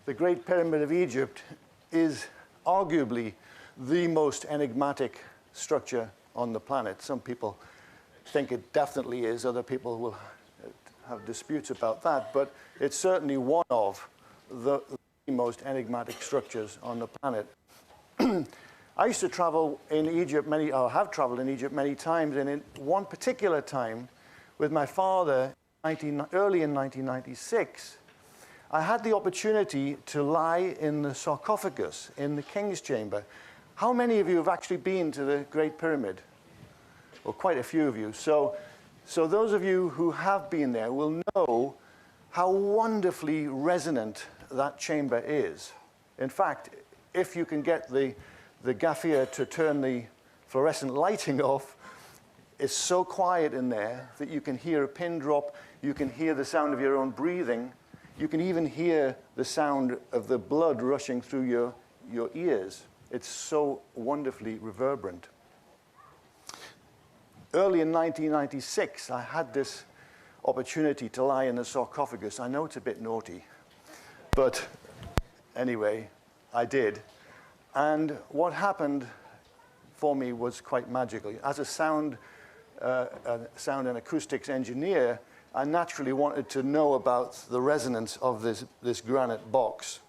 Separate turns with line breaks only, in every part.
the Great Pyramid of Egypt is arguably the most enigmatic structure on the planet. Some people think it definitely is. Other people will have disputes about that. But it's certainly one of the most enigmatic structures on the planet. I used to travel in Egypt or have traveled in Egypt many times. And in one particular time with my father, early in 1996, I had the opportunity to lie in the sarcophagus in the King's Chamber. How many of you have actually been to the Great Pyramid? Well, quite a few of you. So those of you who have been there will know how wonderfully resonant that chamber is. In fact, if you can get the gaffier to turn the fluorescent lighting off, it's so quiet in there that you can hear a pin drop, you can hear the sound of your own breathing, you can even hear the sound of the blood rushing through your ears. It's so wonderfully reverberant. Early in 1996, I had this opportunity to lie in the sarcophagus. I know it's a bit naughty, but anyway, I did. And what happened for me was quite magical. As a sound and acoustics engineer, I naturally wanted to know about the resonance of this granite box.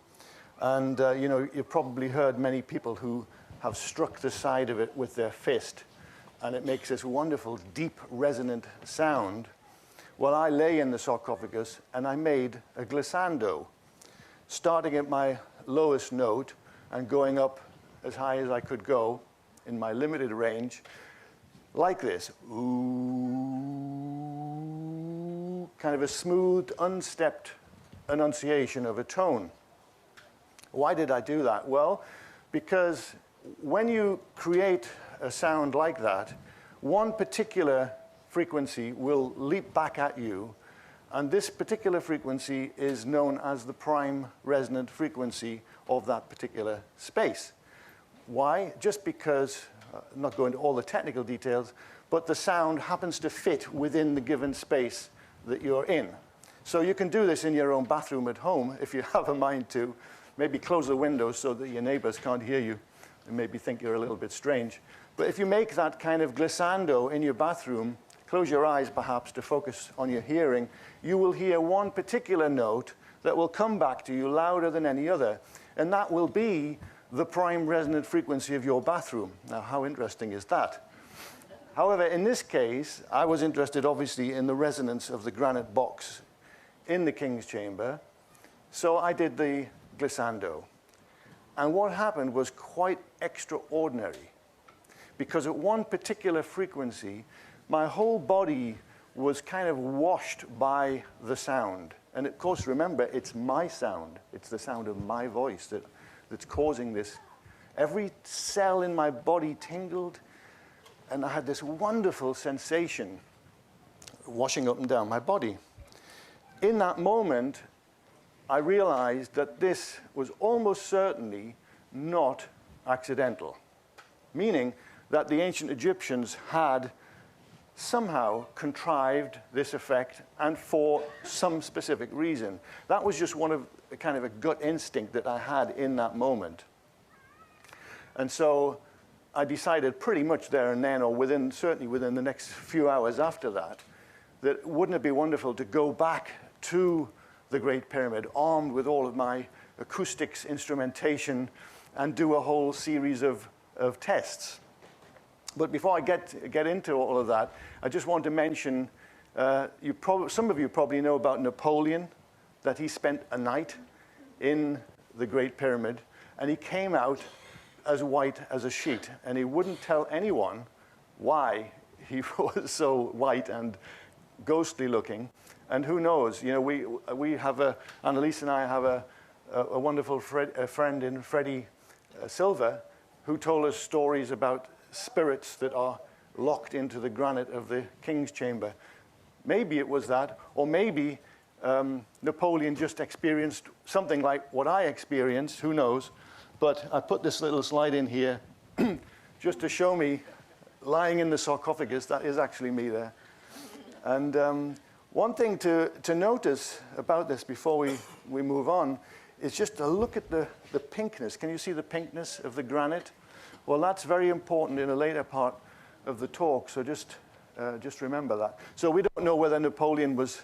And you've probably heard many people who have struck the side of it with their fist, and it makes this wonderful, deep, resonant sound. Well, I lay in the sarcophagus, and I made a glissando, starting at my lowest note and going up as high as I could go in my limited range, like this. Ooh, kind of a smooth, unstepped enunciation of a tone. Why did I do that? Well, because when you create a sound like that, one particular frequency will leap back at you, and this particular frequency is known as the prime resonant frequency of that particular space. Why? Just because, I'm not going into all the technical details, but the sound happens to fit within the given space that you're in. So you can do this in your own bathroom at home if you have a mind to. Maybe close the windows so that your neighbors can't hear you and maybe think you're a little bit strange. But if you make that kind of glissando in your bathroom, close your eyes perhaps to focus on your hearing, you will hear one particular note that will come back to you louder than any other. And that will be the prime resonant frequency of your bathroom. Now, how interesting is that? However, in this case, I was interested obviously in the resonance of the granite box in the King's Chamber. So I did the glissando. And what happened was quite extraordinary, because at one particular frequency, my whole body was kind of washed by the sound. And of course, remember, it's my sound. It's the sound of my voice that's causing this. Every cell in my body tingled, and I had this wonderful sensation washing up and down my body. In that moment, I realized that this was almost certainly not accidental, meaning that the ancient Egyptians had somehow contrived this effect, and for some specific reason. That was just one of kind of a gut instinct that I had in that moment. And so I decided pretty much there and then, or certainly within the next few hours after that, that wouldn't it be wonderful to go back to the Great Pyramid, armed with all of my acoustics instrumentation, and do a whole series of tests. But before I get into all of that, I just want to mention, some of you probably know about Napoleon, that he spent a night in the Great Pyramid, and he came out as white as a sheet, and he wouldn't tell anyone why he was so white and ghostly looking. And who knows, we have Annalise and I have a wonderful friend in Freddie Silver, who told us stories about spirits that are locked into the granite of the King's Chamber. Maybe it was that, or maybe Napoleon just experienced something like what I experienced, who knows. But I put this little slide in here just to show me lying in the sarcophagus. That is actually me there. And one thing to notice about this before we move on is just to look at the pinkness. Can you see the pinkness of the granite? Well, that's very important in a later part of the talk, so just remember that. So we don't know whether Napoleon was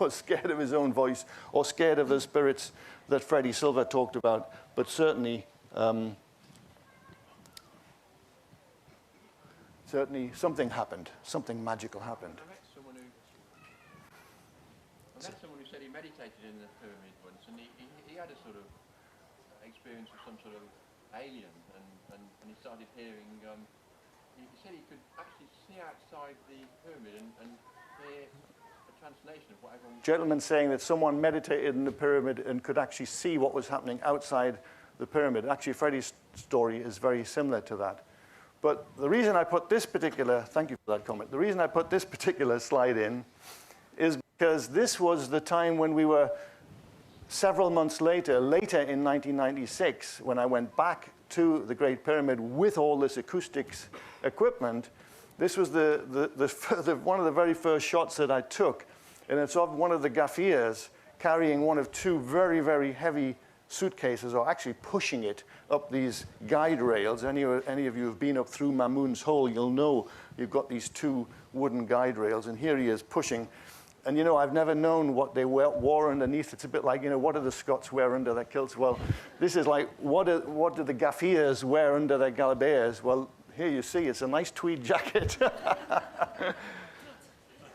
scared of his own voice or scared of the spirits that Freddie Silver talked about, but certainly something happened, something magical happened.
I met someone who said he meditated in the pyramid once, and he had a sort of experience of some sort of alien, and he started hearing, he said he could actually see outside the pyramid and hear a translation of what everyone was
Gentleman saying that someone meditated in the pyramid and could actually see what was happening outside the pyramid. Actually, Freddie's story is very similar to that. But the reason I put this particular, thank you for that comment, the reason I put this particular slide in is because this was the time when we were several months later in 1996, when I went back to the Great Pyramid with all this acoustics equipment. This was one of the very first shots that I took, and it's of one of the gaffiers carrying one of two very, very heavy suitcases, or actually pushing it up these guide rails. Any of you who've been up through Mamoon's Hole, you'll know you've got these two wooden guide rails, and here he is pushing. And you know, I've never known what they wore underneath. It's a bit like, you know, what do the Scots wear under their kilts? Well, this is like, what do the gaffiers wear under their galabeers? Well, here you see, it's a nice tweed jacket.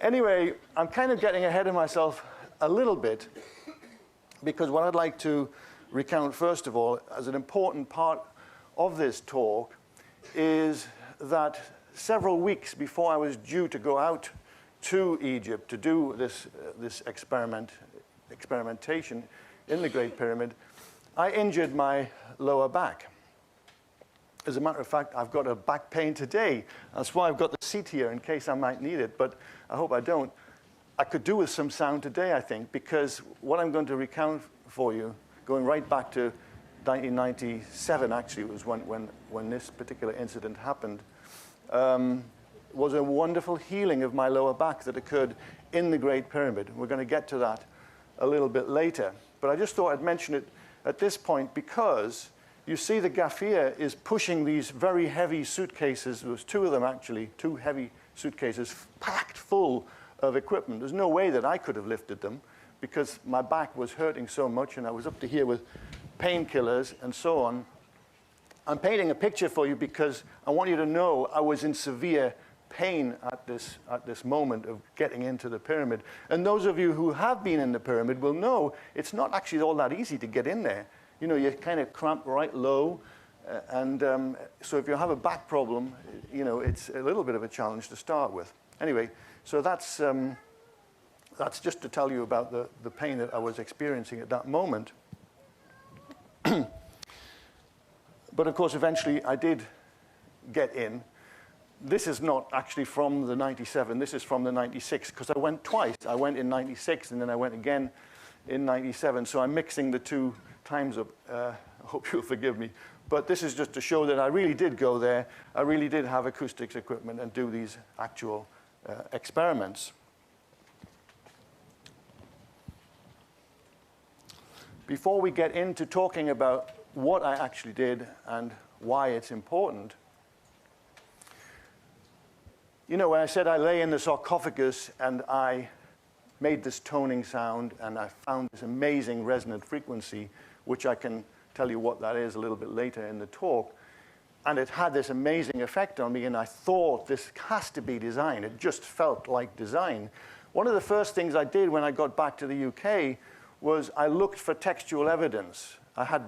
Anyway, I'm kind of getting ahead of myself a little bit, because what I'd like to recount, first of all, as an important part of this talk, is that several weeks before I was due to go out to Egypt to do this experimentation in the Great Pyramid, I injured my lower back. As a matter of fact, I've got a back pain today. That's why I've got the seat here in case I might need it, but I hope I don't. I could do with some sound today, I think, because what I'm going to recount for you, going right back to 1997, actually, was when this particular incident happened, was a wonderful healing of my lower back that occurred in the Great Pyramid. We're going to get to that a little bit later. But I just thought I'd mention it at this point because you see the gaffier is pushing these very heavy suitcases. There was two of them, actually, two heavy suitcases packed full of equipment. There's no way that I could have lifted them because my back was hurting so much and I was up to here with painkillers and so on. I'm painting a picture for you because I want you to know I was in severe pain at this moment of getting into the pyramid. And those of you who have been in the pyramid will know it's not actually all that easy to get in there. You know, you're kind of cramped right low. So if you have a back problem, you know, it's a little bit of a challenge to start with. Anyway, so that's just to tell you about the pain that I was experiencing at that moment. But of course, eventually I did get in. This is not actually from the 97, this is from the 96, because I went twice. I went in 96 and then I went again in 97. So I'm mixing the two times up. I hope you'll forgive me. But this is just to show that I really did go there. I really did have acoustics equipment and do these actual experiments. Before we get into talking about what I actually did and why it's important, you know, when I said I lay in the sarcophagus and I made this toning sound and I found this amazing resonant frequency, which I can tell you what that is a little bit later in the talk, and it had this amazing effect on me, and I thought this has to be design. It just felt like design. One of the first things I did when I got back to the UK was I looked for textual evidence. I had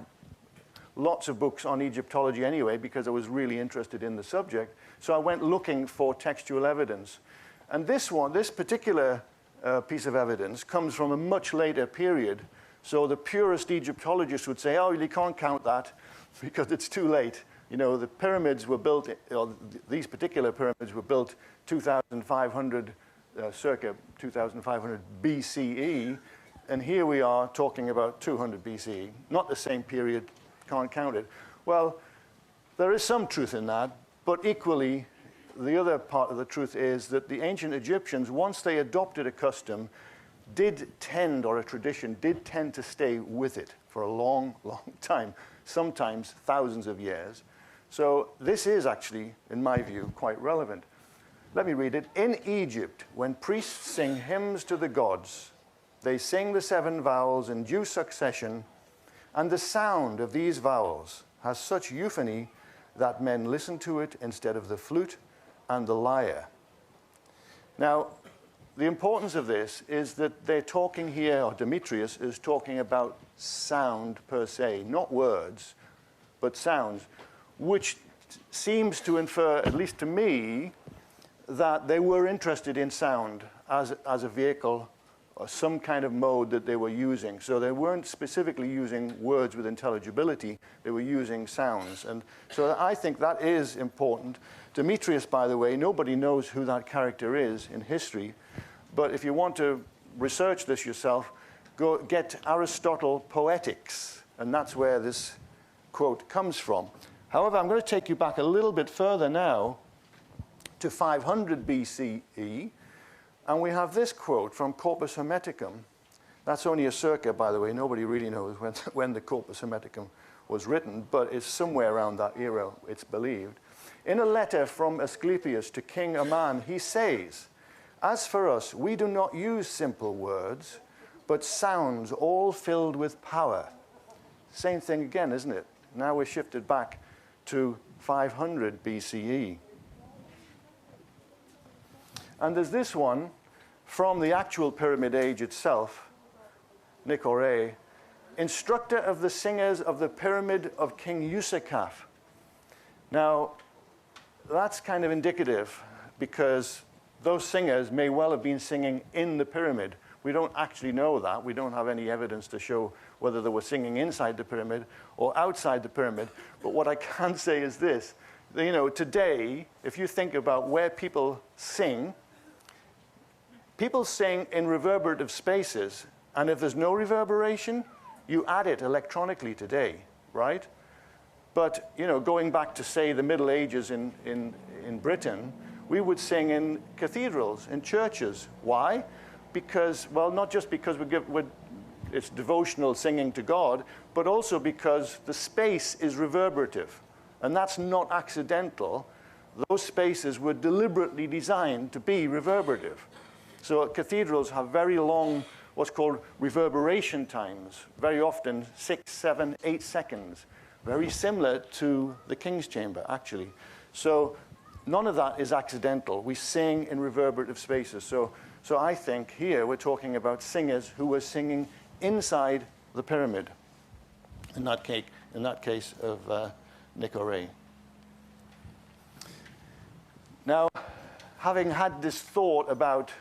lots of books on Egyptology anyway because I was really interested in the subject. So I went looking for textual evidence. And this particular piece of evidence comes from a much later period. So the purest Egyptologists would say, oh, you can't count that because it's too late. You know, the pyramids were built, or these particular pyramids were built 2,500, circa 2,500 BCE. And here we are talking about 200 BCE. Not the same period, can't count it. Well, there is some truth in that, but equally, the other part of the truth is that the ancient Egyptians, once they adopted a custom, did tend, or a tradition, did tend to stay with it for a long, long time, sometimes thousands of years. So this is actually, in my view, quite relevant. Let me read it. In Egypt, when priests sing hymns to the gods, they sing the 7 vowels in due succession, and the sound of these vowels has such euphony that men listen to it instead of the flute and the lyre. Now, the importance of this is that they're talking here, or Demetrius is talking about sound per se, not words, but sounds, which seems to infer, at least to me, that they were interested in sound as a vehicle or some kind of mode that they were using. So they weren't specifically using words with intelligibility, they were using sounds. And so I think that is important. Demetrius, by the way, nobody knows who that character is in history, but if you want to research this yourself, go get Aristotle Poetics, and that's where this quote comes from. However, I'm going to take you back a little bit further now to 500 BCE, and we have this quote from Corpus Hermeticum. That's only a circa, by the way. Nobody really knows when the Corpus Hermeticum was written, but it's somewhere around that era, it's believed. In a letter from Asclepius to King Aman, he says, "As for us, we do not use simple words, but sounds all filled with power." Same thing again, isn't it? Now we're shifted back to 500 BCE. And there's this one from the actual Pyramid Age itself, Nicoré, instructor of the singers of the Pyramid of King Usakaf. Now, that's kind of indicative because those singers may well have been singing in the pyramid. We don't actually know that. We don't have any evidence to show whether they were singing inside the pyramid or outside the pyramid. But what I can say is this. You know, today, if you think about where people sing in reverberative spaces, and if there's no reverberation, you add it electronically today, right? But, you know, going back to, say, the Middle Ages in Britain, we would sing in cathedrals, in churches. Why? Because, well, not just because it's devotional singing to God, but also because the space is reverberative. And that's not accidental. Those spaces were deliberately designed to be reverberative. So cathedrals have very long, what's called reverberation times, very often 6, 7, 8 seconds, very similar to the King's Chamber, actually. So none of that is accidental. We sing in reverberative spaces. So I think here we're talking about singers who were singing inside the pyramid, in that case of Nicoré. Now, having had this thought about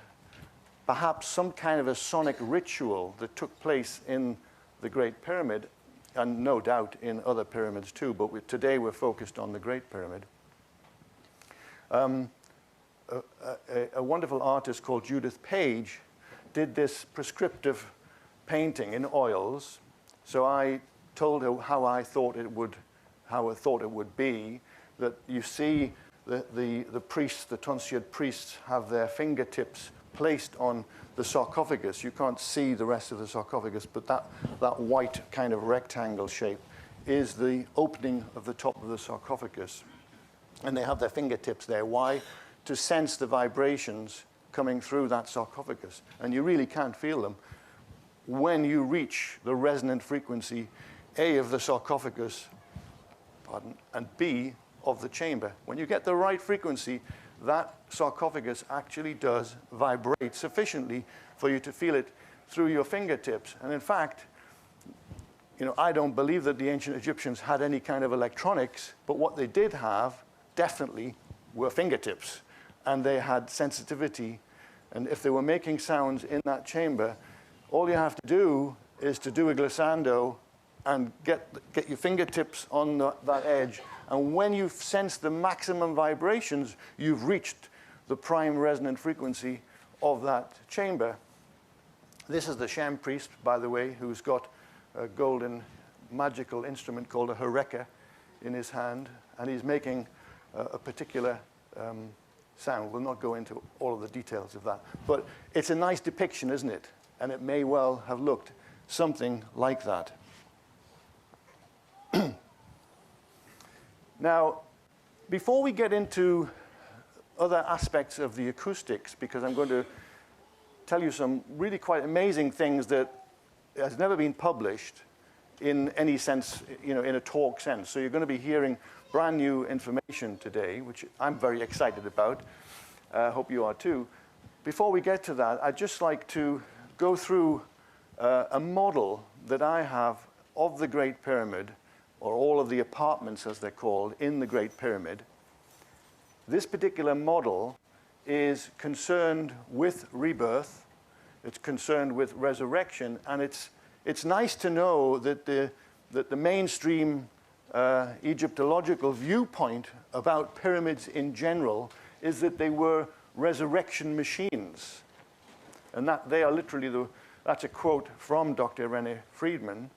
perhaps some kind of a sonic ritual that took place in the Great Pyramid, and no doubt in other pyramids too, but today we're focused on the Great Pyramid. A wonderful artist called Judith Page did this prescriptive painting in oils. So I told her how I thought it would be, that you see the priests, the tonsured priests, have their fingertips placed on the sarcophagus. You can't see the rest of the sarcophagus, but that white kind of rectangle shape is the opening of the top of the sarcophagus. And they have their fingertips there. Why? To sense the vibrations coming through that sarcophagus. And you really can't feel them when you reach the resonant frequency, A, of the sarcophagus, and B, of the chamber. When you get the right frequency, that sarcophagus actually does vibrate sufficiently for you to feel it through your fingertips. And in fact, you know, I don't believe that the ancient Egyptians had any kind of electronics, but what they did have definitely were fingertips. And they had sensitivity. And if they were making sounds in that chamber, all you have to do is to do a glissando and get your fingertips on that edge. And when you sense the maximum vibrations, you've reached the prime resonant frequency of that chamber. This is the Shem priest, by the way, who's got a golden magical instrument called a Horeka in his hand, and he's making a particular sound. We'll not go into all of the details of that. But it's a nice depiction, isn't it? And it may well have looked something like that. Now, before we get into other aspects of the acoustics, because I'm going to tell you some really quite amazing things that has never been published in any sense, in a talk sense. So you're going to be hearing brand new information today, which I'm very excited about. I hope you are too. Before we get to that, I'd just like to go through a model that I have of the Great Pyramid, or all of the apartments as they're called, in the Great Pyramid. This particular model is concerned with rebirth, it's concerned with resurrection, and it's nice to know that the mainstream Egyptological viewpoint about pyramids in general is that they were resurrection machines. And that they are literally, that's a quote from Dr. René Friedman,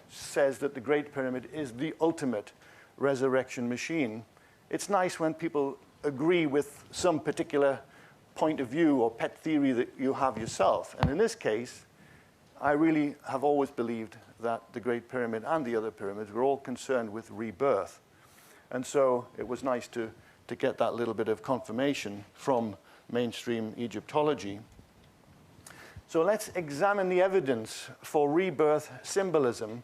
says that the Great Pyramid is the ultimate resurrection machine. It's nice when people agree with some particular point of view or pet theory that you have yourself. And in this case, I really have always believed that the Great Pyramid and the other pyramids were all concerned with rebirth. And so it was nice to get that little bit of confirmation from mainstream Egyptology. So let's examine the evidence for rebirth symbolism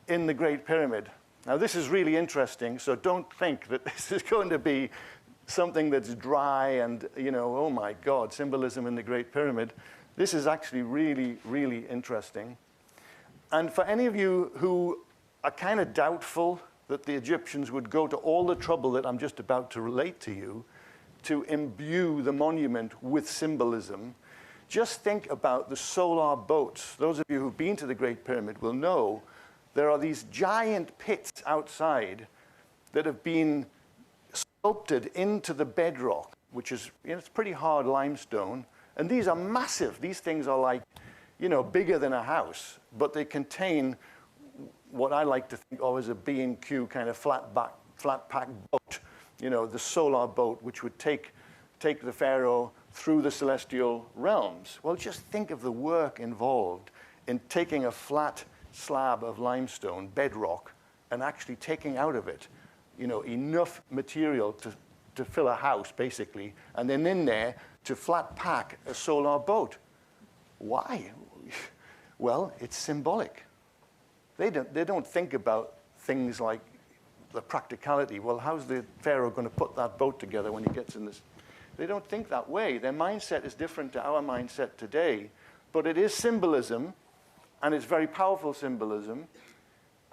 in the Great Pyramid. Now, this is really interesting, so don't think that this is going to be something that's dry and, oh my God, symbolism in the Great Pyramid. This is actually really, really interesting. And for any of you who are kind of doubtful that the Egyptians would go to all the trouble that I'm just about to relate to you to imbue the monument with symbolism, just think about the solar boats. Those of you who've been to the Great Pyramid will know there are these giant pits outside that have been sculpted into the bedrock, which is, it's pretty hard limestone. And these are massive. These things are like, bigger than a house, but they contain what I like to think of as a B&Q kind of flat pack boat, the solar boat, which would take the pharaoh through the celestial realms. Well, just think of the work involved in taking a flat slab of limestone, bedrock, and actually taking out of it, enough material to fill a house, basically, and then in there to flat pack a solar boat. Why? Well, it's symbolic. They don't think about things like the practicality. Well, how's the pharaoh going to put that boat together when he gets in this? They don't think that way. Their mindset is different to our mindset today. But it is symbolism, and it's very powerful symbolism.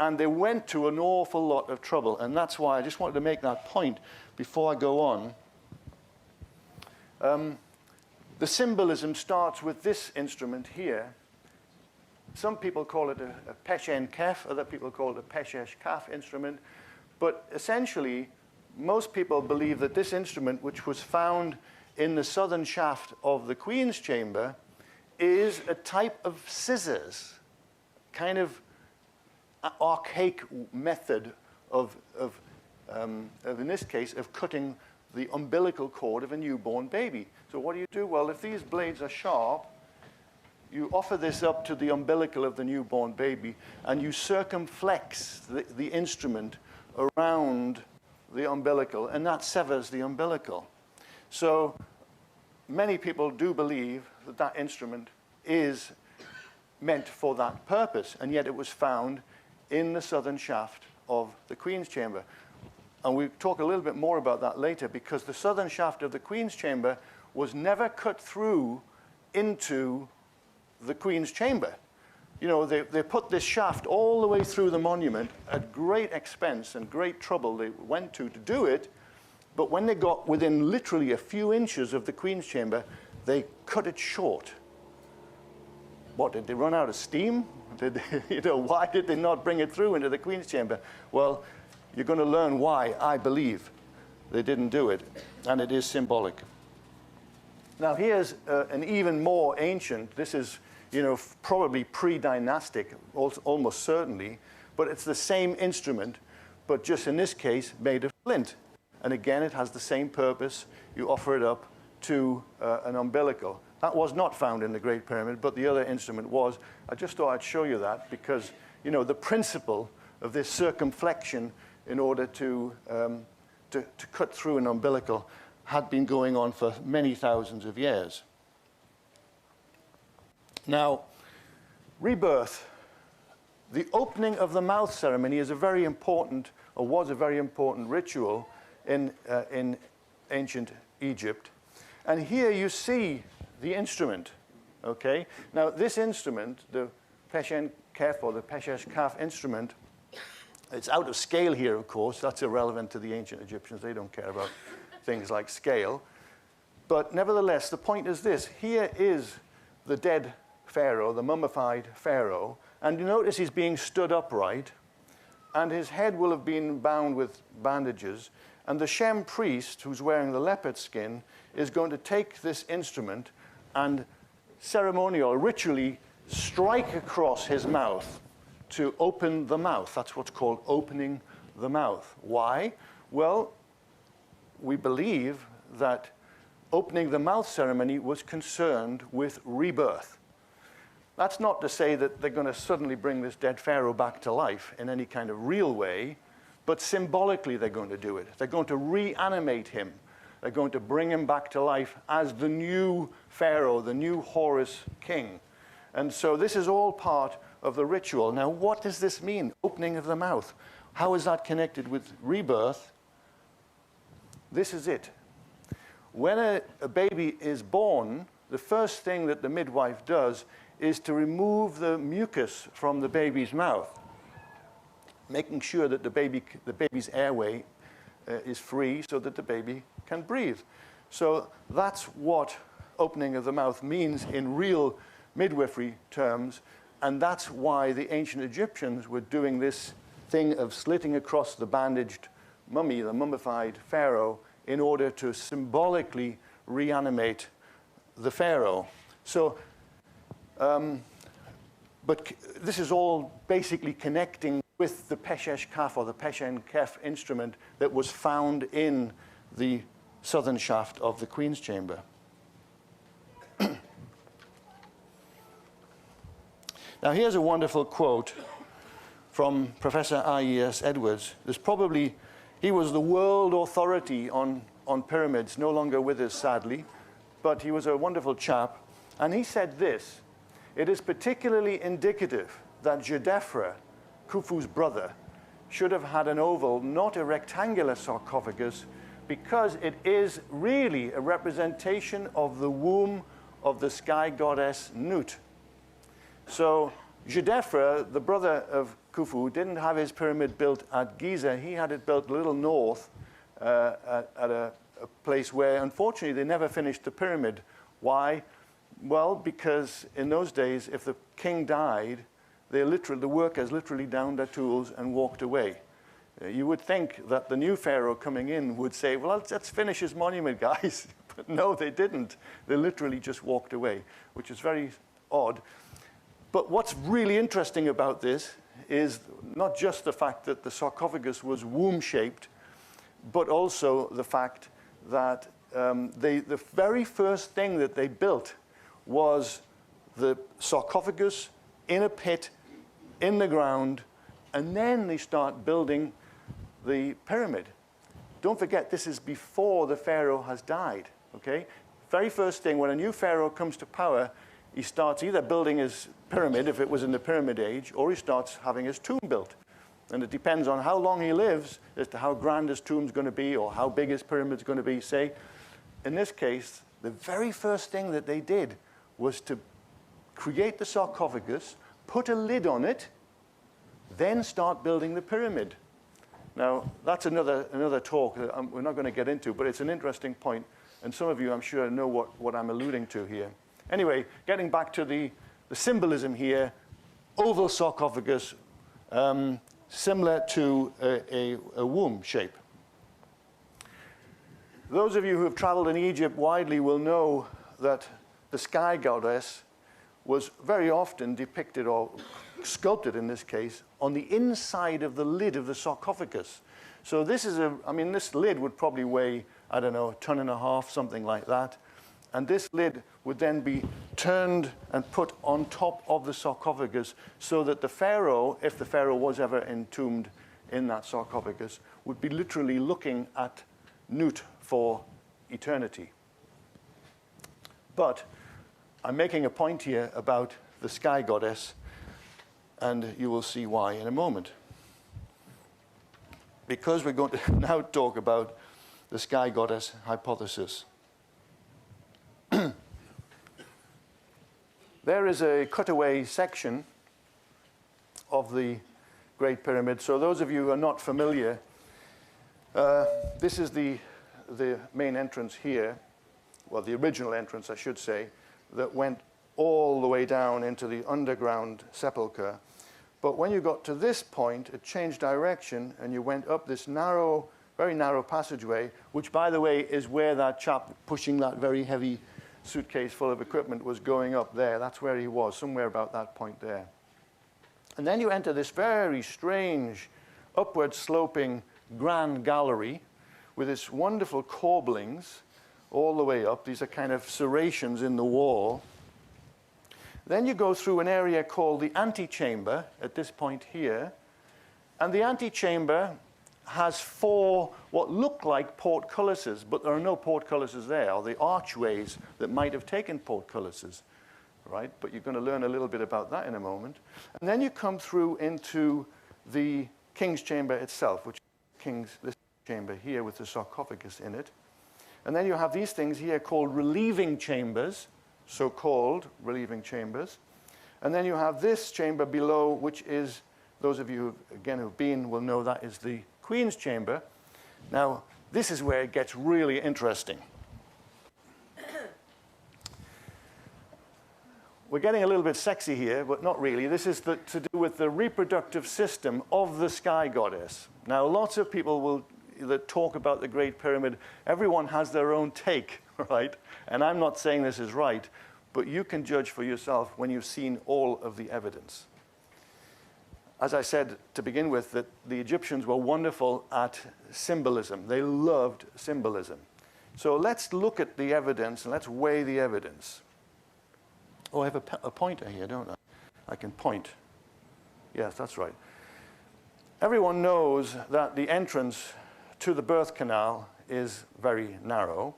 And they went to an awful lot of trouble. And that's why I just wanted to make that point before I go on. The symbolism starts with this instrument here. Some people call it a peshen kef, other people call it a peshesh kaf instrument. But essentially, most people believe that this instrument, which was found in the southern shaft of the Queen's Chamber, is a type of scissors, kind of archaic method of in this case, of cutting the umbilical cord of a newborn baby. So what do? Well, if these blades are sharp, you offer this up to the umbilical of the newborn baby, and you circumflex the instrument around the umbilical, and that severs the umbilical. So many people do believe that that instrument is meant for that purpose, and yet it was found in the southern shaft of the Queen's Chamber. And we'll talk a little bit more about that later, because the southern shaft of the Queen's Chamber was never cut through into the Queen's Chamber. They put this shaft all the way through the monument at great expense and great trouble they went to do it. But when they got within literally a few inches of the Queen's Chamber, they cut it short. What, did they run out of steam? Why did they not bring it through into the Queen's Chamber? Well, you're going to learn why I believe they didn't do it, and it is symbolic. Now here's an even more ancient, this is probably pre-dynastic, almost certainly, but it's the same instrument, but just in this case made of flint. And again, it has the same purpose. You offer it up to an umbilical. That was not found in the Great Pyramid, but the other instrument was. I just thought I'd show you that because, the principle of this circumflexion in order to cut through an umbilical had been going on for many thousands of years. Now, rebirth, the opening of the mouth ceremony is a very important, or was a very important ritual in ancient Egypt. And here you see the instrument, okay? Now, this instrument, the Peshen Kef or the Peshesh Kaf instrument, it's out of scale here, of course. That's irrelevant to the ancient Egyptians. They don't care about things like scale. But nevertheless, the point is this. Here is the dead pharaoh, the mummified pharaoh. And you notice he's being stood upright. And his head will have been bound with bandages. And the Shem priest, who's wearing the leopard skin, is going to take this instrument and ceremonial, ritually strike across his mouth to open the mouth. That's what's called opening the mouth. Why? Well, we believe that opening the mouth ceremony was concerned with rebirth. That's not to say that they're going to suddenly bring this dead pharaoh back to life in any kind of real way, but symbolically they're going to do it. They're going to reanimate him. They're going to bring him back to life as the new pharaoh, the new Horus king. And so this is all part of the ritual. Now, what does this mean, opening of the mouth? How is that connected with rebirth? This is it. When a baby is born, the first thing that the midwife does is to remove the mucus from the baby's mouth, making sure that the baby's airway is free so that the baby can breathe. So that's what opening of the mouth means in real midwifery terms, and that's why the ancient Egyptians were doing this thing of slitting across the bandaged mummy, the mummified pharaoh, in order to symbolically reanimate the pharaoh. So, but this is all basically connecting with the Peshesh Kaf or the Peshen Kef instrument that was found in the southern shaft of the Queen's Chamber. Now, here's a wonderful quote from Professor I.E.S. Edwards. He was the world authority on pyramids, no longer with us, sadly, but he was a wonderful chap. And he said this: "It is particularly indicative that Djedefre, Khufu's brother, should have had an oval, not a rectangular sarcophagus, because it is really a representation of the womb of the sky goddess Nut." So Djedefre, the brother of Khufu, didn't have his pyramid built at Giza. He had it built a little north at a place where, unfortunately, they never finished the pyramid. Why? Well, because in those days, if the king died, the workers literally downed their tools and walked away. You would think that the new pharaoh coming in would say, well, let's finish his monument, guys. But no, they didn't. They literally just walked away, which is very odd. But what's really interesting about this is not just the fact that the sarcophagus was womb-shaped, but also the fact that the very first thing that they built was the sarcophagus in a pit in the ground, and then they start building the pyramid. Don't forget, this is before the pharaoh has died, okay? Very first thing, when a new pharaoh comes to power, he starts either building his pyramid, if it was in the pyramid age, or he starts having his tomb built. And it depends on how long he lives as to how grand his tomb's going to be or how big his pyramid's going to be. Say, in this case, the very first thing that they did was to create the sarcophagus, put a lid on it, then start building the pyramid. Now, that's another talk that we're not going to get into, but it's an interesting point, and some of you, I'm sure, know what I'm alluding to here. Anyway, getting back to the symbolism here, oval sarcophagus, similar to a womb shape. Those of you who have traveled in Egypt widely will know that the sky goddess was very often depicted, or sculpted in this case, on the inside of the lid of the sarcophagus. So this is this lid would probably weigh, I don't know, 1.5 tons, something like that. And this lid would then be turned and put on top of the sarcophagus so that the pharaoh, if the pharaoh was ever entombed in that sarcophagus would be literally looking at Nut for eternity. But I'm making a point here about the sky goddess, and you will see why in a moment. Because we're going to now talk about the sky goddess hypothesis. There is a cutaway section of the Great Pyramid. So those of you who are not familiar, this is the main entrance here, well, the original entrance, I should say, that went all the way down into the underground sepulchre. But when you got to this point, it changed direction, and you went up this narrow, very narrow passageway, which, by the way, is where that chap pushing that very heavy suitcase full of equipment was going up there. That's where he was, somewhere about that point there. And then you enter this very strange, upward sloping grand gallery with its wonderful corbellings all the way up. These are kind of serrations in the wall. Then you go through an area called the antechamber at this point here. And the antechamber has 4 what look like portcullises, but there are no portcullises there, or the archways that might have taken portcullises, right? But you're going to learn a little bit about that in a moment. And then you come through into the king's chamber itself, which is this chamber here with the sarcophagus in it. And then you have these things here called relieving chambers, so-called relieving chambers. And then you have this chamber below, which is, those of you, again, who've been will know that is the Queen's chamber. Now, this is where it gets really interesting. We're getting a little bit sexy here, but not really. This is to do with the reproductive system of the sky goddess. Now, lots of people that talk about the Great Pyramid, everyone has their own take, right? And I'm not saying this is right, but you can judge for yourself when you've seen all of the evidence. As I said to begin with, that the Egyptians were wonderful at symbolism. They loved symbolism. So let's look at the evidence and let's weigh the evidence. Oh, I have a pointer here, don't I? I can point. Yes, that's right. Everyone knows that the entrance to the birth canal is very narrow.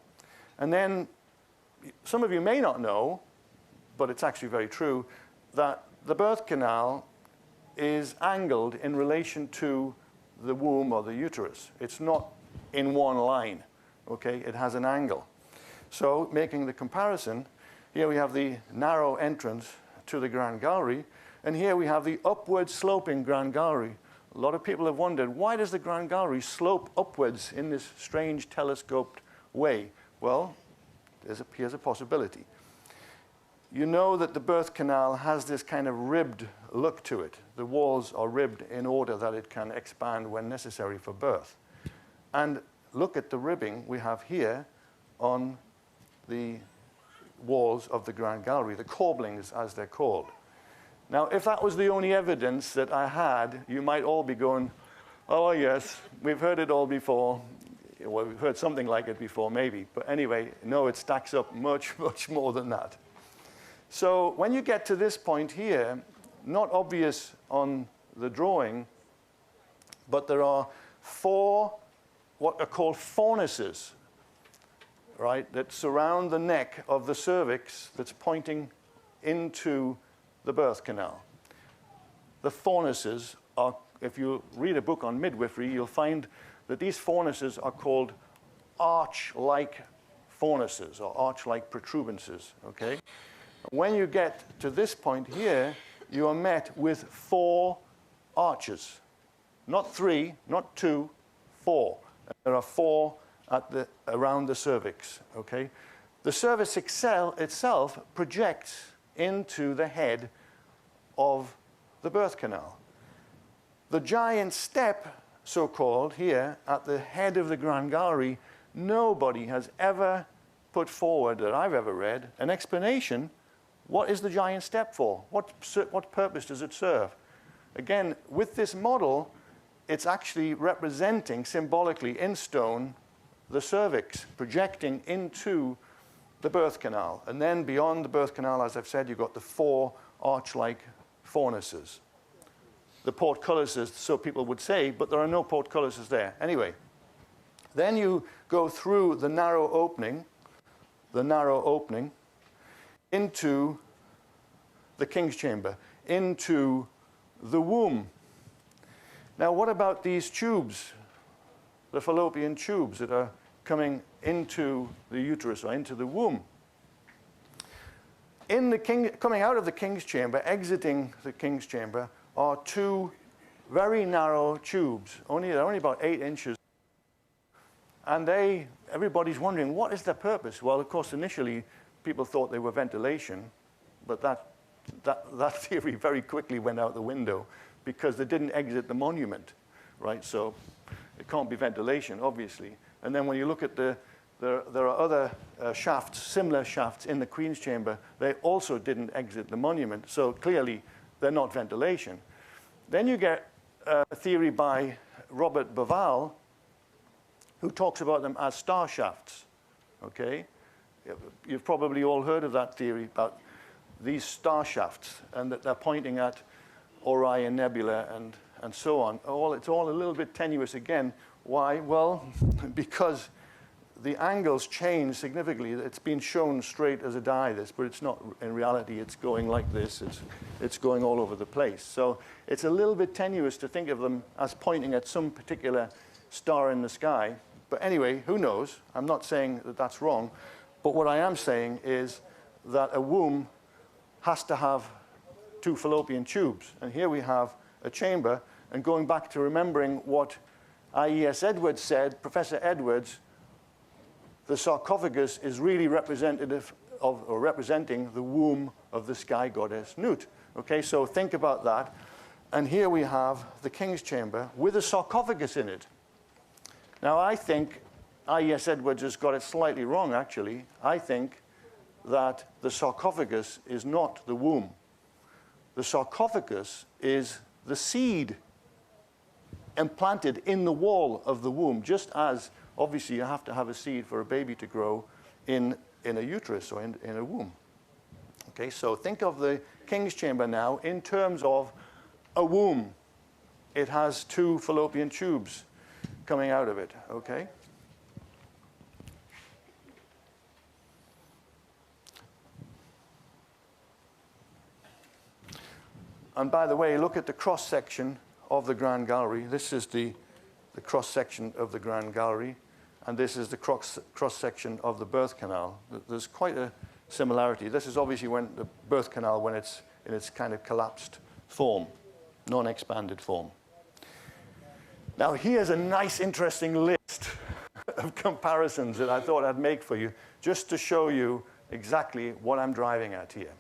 And then some of you may not know, but it's actually very true, that the birth canal is angled in relation to the womb or the uterus. It's not in one line, okay? It has an angle. So making the comparison, here we have the narrow entrance to the Grand Gallery, and here we have the upward sloping Grand Gallery. A lot of people have wondered, why does the Grand Gallery slope upwards in this strange telescoped way? Well, here's a possibility. You know that the birth canal has this kind of ribbed look to it. The walls are ribbed in order that it can expand when necessary for birth. And look at the ribbing we have here on the walls of the Grand Gallery, the corbellings as they're called. Now, if that was the only evidence that I had, you might all be going, oh yes, we've heard it all before. Well, we've heard something like it before, maybe. But anyway, no, it stacks up much, much more than that. So when you get to this point here, not obvious on the drawing, but there are 4 what are called fornices, right, that surround the neck of the cervix that's pointing into the birth canal. The fornices are, if you read a book on midwifery, you'll find that these fornices are called arch-like fornices or arch-like protuberances, okay? When you get to this point here, you are met with 4 arches. Not 3, not 2, 4. There are 4 around the cervix, okay? The cervix itself projects into the head of the birth canal. The giant step, so-called, here at the head of the Grand Gallery, nobody has ever put forward, that I've ever read, an explanation. What is the giant step for? What purpose does it serve? Again, with this model, it's actually representing symbolically in stone the cervix projecting into the birth canal. And then beyond the birth canal, as I've said, you've got the 4 arch-like fornices. the portcullises, so people would say, but there are no portcullises there. Anyway, then you go through the narrow opening into the king's chamber, into the womb. Now, what about these tubes, the fallopian tubes that are coming into the uterus or into the womb? Coming out of the king's chamber, exiting the king's chamber, are two very narrow tubes. They're only about 8 inches. And everybody's wondering, what is their purpose? Well, of course, initially, people thought they were ventilation, but that theory very quickly went out the window because they didn't exit the monument, right? So it can't be ventilation, obviously. And then when you look at there are other shafts, similar shafts in the Queen's chamber. They also didn't exit the monument. So clearly, they're not ventilation. Then you get a theory by Robert Bauval, who talks about them as star shafts, okay? You've probably all heard of that theory about these star shafts and that they're pointing at Orion Nebula and so on. It's all a little bit tenuous again. Why? Well, because the angles change significantly. It's been shown straight as a die, but it's not. In reality, it's going like this. It's going all over the place. So it's a little bit tenuous to think of them as pointing at some particular star in the sky. But anyway, who knows? I'm not saying that that's wrong. But what I am saying is that a womb has to have 2 fallopian tubes. And here we have a chamber. And going back to remembering what I.E.S. Edwards said, Professor Edwards, the sarcophagus is really representative of, or representing the womb of the sky goddess Nut. Okay, so think about that. And here we have the king's chamber with a sarcophagus in it. Now, I think I.E.S. Edwards has got it slightly wrong, actually. I think that the sarcophagus is not the womb. The sarcophagus is the seed implanted in the wall of the womb, just as, obviously, you have to have a seed for a baby to grow in a uterus or in a womb. Okay, so think of the king's chamber now in terms of a womb. It has 2 fallopian tubes coming out of it, okay? And by the way, look at the cross-section of the Grand Gallery. This is the cross-section of the Grand Gallery, and this is the cross-section of the birth canal. There's quite a similarity. This is obviously when the birth canal, when it's in its kind of collapsed form, non-expanded form. Now, here's a nice, interesting list of comparisons that I thought I'd make for you, just to show you exactly what I'm driving at here.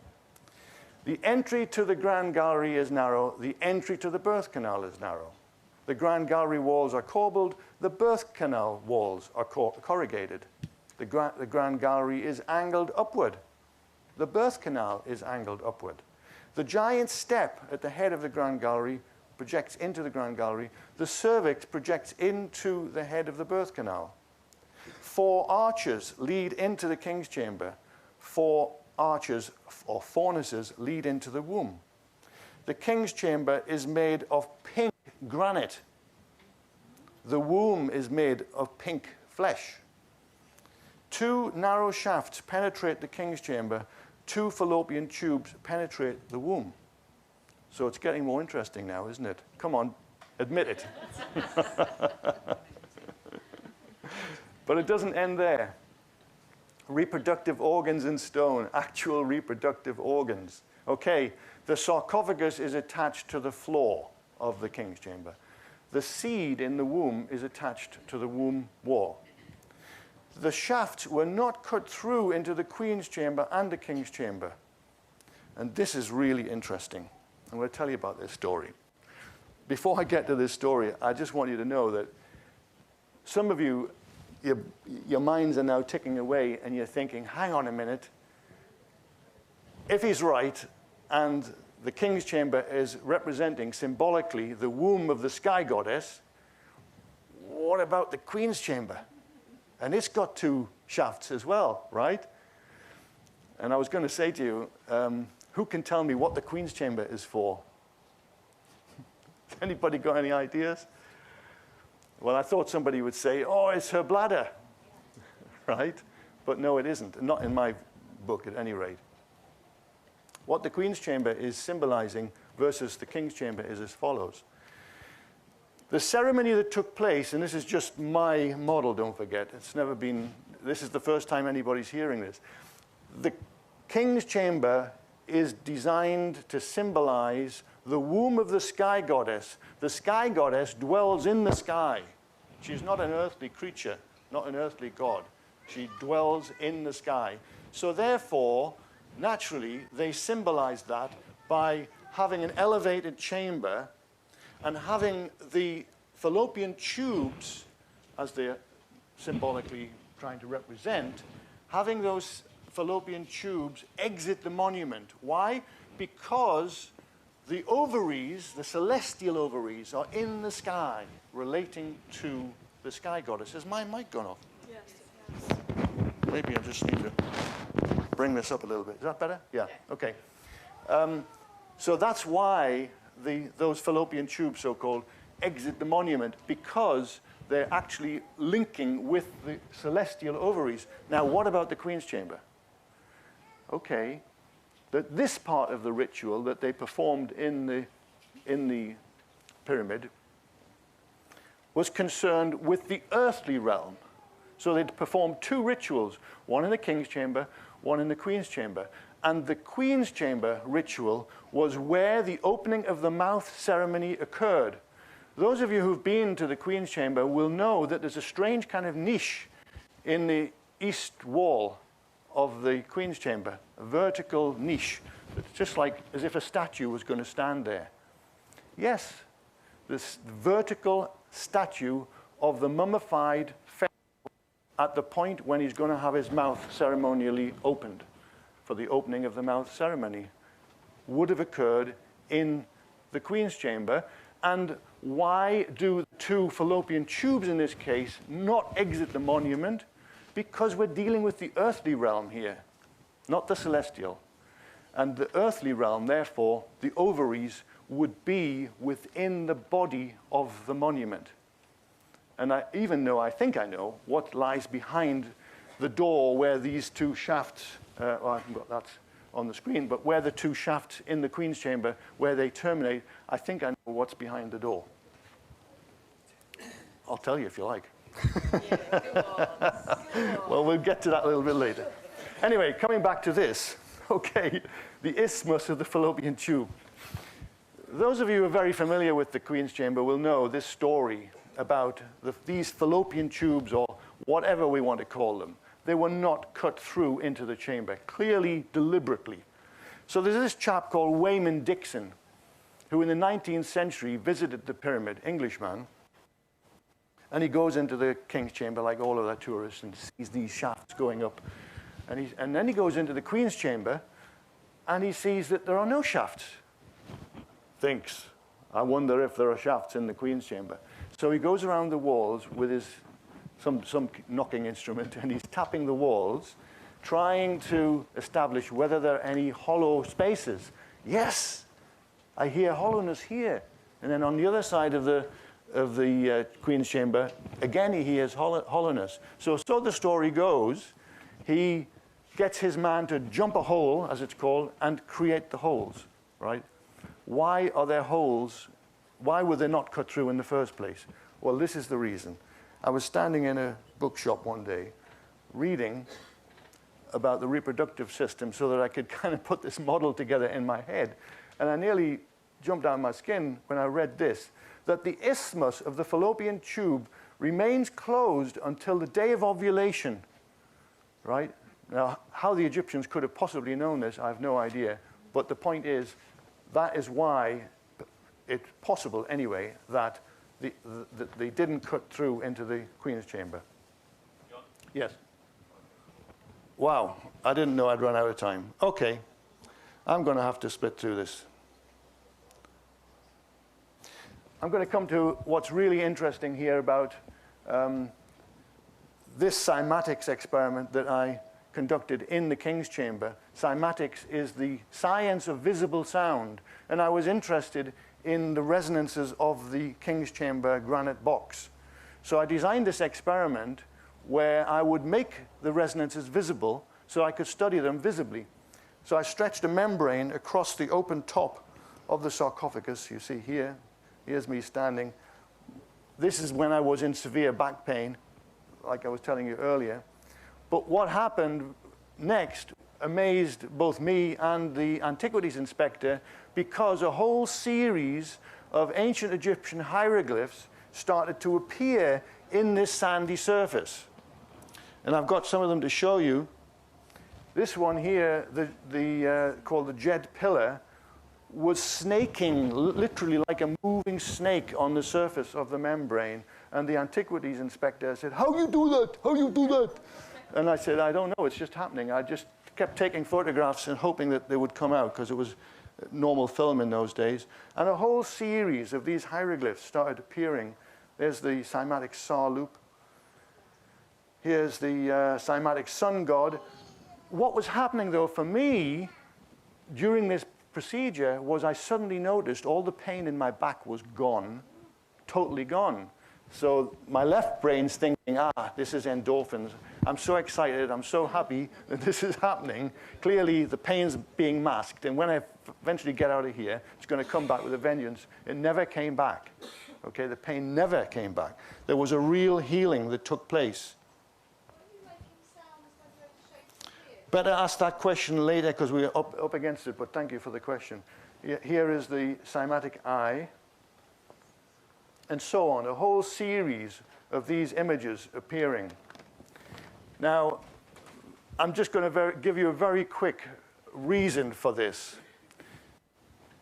The entry to the Grand Gallery is narrow. The entry to the birth canal is narrow. The Grand Gallery walls are corbelled. The birth canal walls are corrugated. The Grand Gallery is angled upward. The birth canal is angled upward. The giant step at the head of the Grand Gallery projects into the Grand Gallery. The cervix projects into the head of the birth canal. 4 arches lead into the king's chamber. 4 arches or fornices lead into the womb. The king's chamber is made of pink granite. The womb is made of pink flesh. 2 narrow shafts penetrate the king's chamber. 2 fallopian tubes penetrate the womb. So it's getting more interesting now, isn't it? Come on, admit it. But it doesn't end there. Reproductive organs in stone, actual reproductive organs. Okay, the sarcophagus is attached to the floor of the king's chamber. The seed in the womb is attached to the womb wall. The shafts were not cut through into the queen's chamber and the king's chamber. And this is really interesting. I'm going to tell you about this story. Before I get to this story, I just want you to know that some of you, your minds are now ticking away and you're thinking, hang on a minute. If he's right and the king's chamber is representing symbolically the womb of the sky goddess, what about the queen's chamber? And it's got 2 shafts as well, right? And I was going to say to you, who can tell me what the queen's chamber is for? Anybody got any ideas? Well, I thought somebody would say, oh, it's her bladder, right? But no, it isn't, not in my book at any rate. What the Queen's Chamber is symbolizing versus the King's Chamber is as follows. The ceremony that took place, and this is just my model, don't forget, it's never been, this is the first time anybody's hearing this. The King's Chamber is designed to symbolize the womb of the sky goddess. The sky goddess dwells in the sky. She's not an earthly creature, not an earthly god. She dwells in the sky. So therefore, naturally, they symbolize that by having an elevated chamber and having the fallopian tubes, as they're symbolically trying to represent, having those fallopian tubes exit the monument. Why? Because the ovaries, the celestial ovaries, are in the sky, relating to the sky goddess. Has my mic gone off?
Yes, it has.
Maybe I just need to bring this up a little bit. Is that better? Yeah. Okay. So that's why those fallopian tubes, so-called, exit the monument, because they're actually linking with the celestial ovaries. Now, what about the Queen's Chamber? Okay, that this part of the ritual that they performed in the pyramid was concerned with the earthly realm. So they'd performed two rituals, one in the King's Chamber, one in the Queen's Chamber. And the Queen's Chamber ritual was where the opening of the mouth ceremony occurred. Those of you who've been to the Queen's Chamber will know that there's a strange kind of niche in the east wall of the Queen's Chamber, a vertical niche. It's just like as if a statue was going to stand there. Yes, this vertical statue of the mummified pharaoh at the point when he's going to have his mouth ceremonially opened, for the opening of the mouth ceremony, would have occurred in the Queen's Chamber. And why do the two fallopian tubes in this case not exit the monument? Because we're dealing with the earthly realm here, not the celestial. And the earthly realm, therefore, the ovaries would be within the body of the monument. And I think I know what lies behind the door where these two shafts, well, I haven't got that on the screen, but where the two shafts in the Queen's Chamber, where they terminate, I think I know what's behind the door. I'll tell you if you like.
Yeah, go on.
Well, we'll get to that a little bit later. Anyway, coming back to this, okay, the isthmus of the fallopian tube. Those of you who are very familiar with the Queen's Chamber will know this story about these fallopian tubes, or whatever we want to call them. They were not cut through into the chamber, clearly, deliberately. So there's this chap called Wayman Dixon, who in the 19th century visited the pyramid, Englishman, and he goes into the King's Chamber like all of the tourists and sees these shafts going up. And then he goes into the Queen's Chamber and he sees that there are no shafts. Thinks, I wonder if there are shafts in the Queen's Chamber. So he goes around the walls with his some knocking instrument, and he's tapping the walls, trying to establish whether there are any hollow spaces. Yes, I hear hollowness here. And then on the other side of the Queen's Chamber, again he hears hollowness. So the story goes, he gets his man to jump a hole, as it's called, and create the holes, right? Why are there holes? Why were they not cut through in the first place? Well, this is the reason. I was standing in a bookshop one day, reading about the reproductive system so that I could kind of put this model together in my head. And I nearly jumped out of my skin when I read this, that the isthmus of the fallopian tube remains closed until the day of ovulation, right? Now, how the Egyptians could have possibly known this, I have no idea. But the point is, that is why it's possible, anyway, that they didn't cut through into the Queen's Chamber.
John?
Yes. Wow, I didn't know I'd run out of time. Okay, I'm going to have to split through this. I'm going to come to what's really interesting here about this cymatics experiment that I conducted in the King's Chamber. Cymatics is the science of visible sound, and I was interested in the resonances of the King's Chamber granite box. So I designed this experiment where I would make the resonances visible so I could study them visibly. So I stretched a membrane across the open top of the sarcophagus. You see here, here's me standing. This is when I was in severe back pain, like I was telling you earlier. But what happened next amazed both me and the antiquities inspector, because a whole series of ancient Egyptian hieroglyphs started to appear in this sandy surface. And I've got some of them to show you. This one here, called the Jed pillar, was snaking, literally like a moving snake on the surface of the membrane. And the antiquities inspector said, "How you do that? How you do that?" And I said, "I don't know, it's just happening." I just kept taking photographs and hoping that they would come out, because it was normal film in those days. And a whole series of these hieroglyphs started appearing. There's the cymatic Sa loop. Here's the cymatic sun god. What was happening, though, for me during this procedure was I suddenly noticed all the pain in my back was gone, totally gone. So my left brain's thinking, this is endorphins. I'm so excited, I'm so happy that this is happening. Clearly, the pain's being masked, and when I eventually get out of here, it's going to come back with a vengeance. It never came back. Okay, the pain never came back. There was a real healing that took place. Better ask that question later, because we're up against it, but thank you for the question. Here is the cymatic eye, and so on, a whole series of these images appearing. Now, I'm just going to give you a very quick reason for this.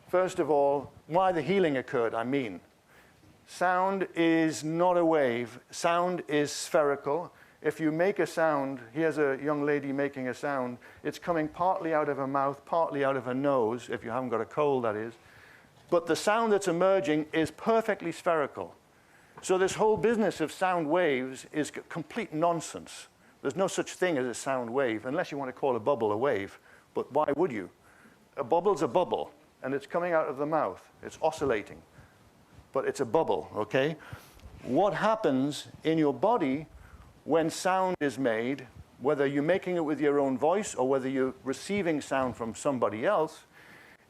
First of all, why the healing occurred, I mean. Sound is not a wave. Sound is spherical. If you make a sound, here's a young lady making a sound, it's coming partly out of her mouth, partly out of her nose, if you haven't got a cold, that is. But the sound that's emerging is perfectly spherical. So this whole business of sound waves is complete nonsense. There's no such thing as a sound wave, unless you want to call a bubble a wave. But why would you? A bubble's a bubble, and it's coming out of the mouth. It's oscillating. But it's a bubble, okay? What happens in your body when sound is made, whether you're making it with your own voice or whether you're receiving sound from somebody else,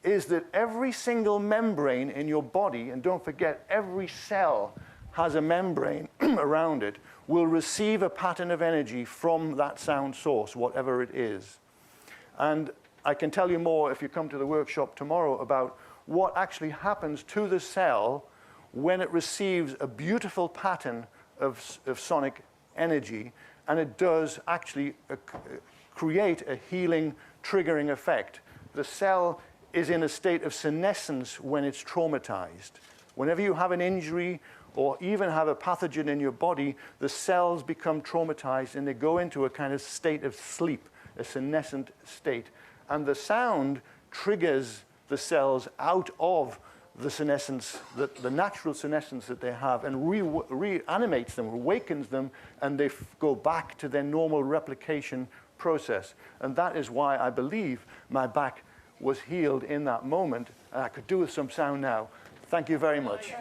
is that every single membrane in your body, and don't forget, every cell has a membrane around it, will receive a pattern of energy from that sound source, whatever it is. And I can tell you more if you come to the workshop tomorrow about what actually happens to the cell when it receives a beautiful pattern of sonic energy, and it does actually create a healing, triggering effect. The cell is in a state of senescence when it's traumatized. Whenever you have an injury or even have a pathogen in your body, the cells become traumatized and they go into a kind of state of sleep, a senescent state. And the sound triggers the cells out of the senescence, the natural senescence that they have, and reanimates them, awakens them, and they go back to their normal replication process. And that is why I believe my back was healed in that moment. And I could do with some sound now. Thank you very much.